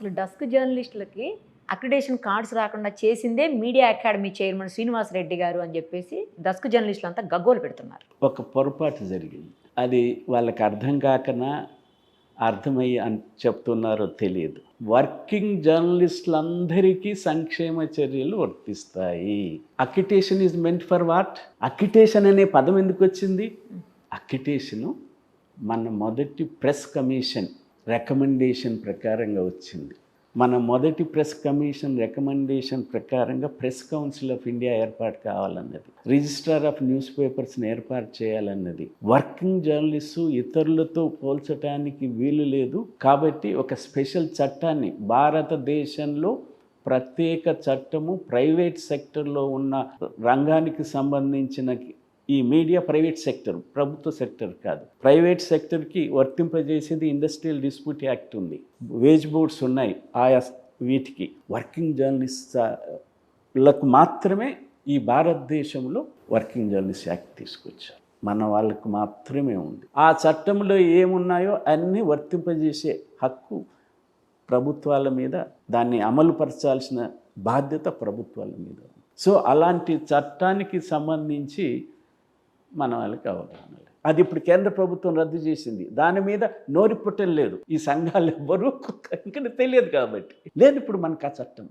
అసలు dusk జర్నలిస్టులకి accreditation cards రాకుండా చేసిందే media academy chairman Srinivas Reddy గారు అని చెప్పేసి డస్క్ జర్నలిస్టులు అంతా గగ్గోలు పెడుతున్నారు. ఒక పొరపాటు జరిగింది. అది వాళ్ళకి అర్థం కాకనా అర్థమయ్యి అని చెప్తున్నారో తెలియదు. వర్కింగ్ జర్నలిస్టులందరికీ సంక్షేమ చర్యలు వర్తిస్తాయి. Accreditation is meant for what? Accreditation అనే పదం ఎందుకు వచ్చింది? అక్రిటేషను మన మొదటి ప్రెస్ కమిషన్ రికమెండేషన్ ప్రకారంగా వచ్చింది. మన మొదటి ప్రెస్ కమిషన్ రికమెండేషన్ ప్రకారంగా ప్రెస్ కౌన్సిల్ ఆఫ్ ఇండియా ఏర్పాటు కావాలన్నది, రిజిస్ట్రార్ ఆఫ్ న్యూస్ పేపర్స్ని ఏర్పాటు చేయాలన్నది. వర్కింగ్ జర్నలిస్టు ఇతరులతో పోల్చడానికి వీలు లేదు కాబట్టి ఒక స్పెషల్ చట్టాన్ని, భారతదేశంలో ప్రత్యేక చట్టము ప్రైవేట్ సెక్టర్లో ఉన్న రంగానికి సంబంధించిన ఈ మీడియా ప్రైవేట్ సెక్టర్, ప్రభుత్వ సెక్టర్ కాదు. ప్రైవేట్ సెక్టర్కి వర్తింపజేసేది ఇండస్ట్రియల్ డిస్ప్యూట్ యాక్ట్ ఉంది, వేజ్ బోర్డ్స్ ఉన్నాయి. ఆయా వీటికి వర్కింగ్ జర్నలిస్టులకు మాత్రమే ఈ భారతదేశంలో వర్కింగ్ జర్నలిస్ట్ యాక్ట్ తీసుకొచ్చారు. మన వాళ్ళకు మాత్రమే ఉంది. ఆ చట్టంలో ఏమున్నాయో అన్నీ వర్తింపజేసే హక్కు ప్రభుత్వాల మీద, దాన్ని అమలుపరచాల్సిన బాధ్యత ప్రభుత్వాల మీద. సో అలాంటి చట్టానికి సంబంధించి మన వాళ్ళకి అవగాహన లేదు. అది ఇప్పుడు కేంద్ర ప్రభుత్వం రద్దు చేసింది. దాని మీద నోరి పుట్టం లేదు. ఈ సంఘాలు ఎవ్వరూ ఇంకా తెలియదు కాబట్టి లేదు ఇప్పుడు మనకు ఆ చట్టం.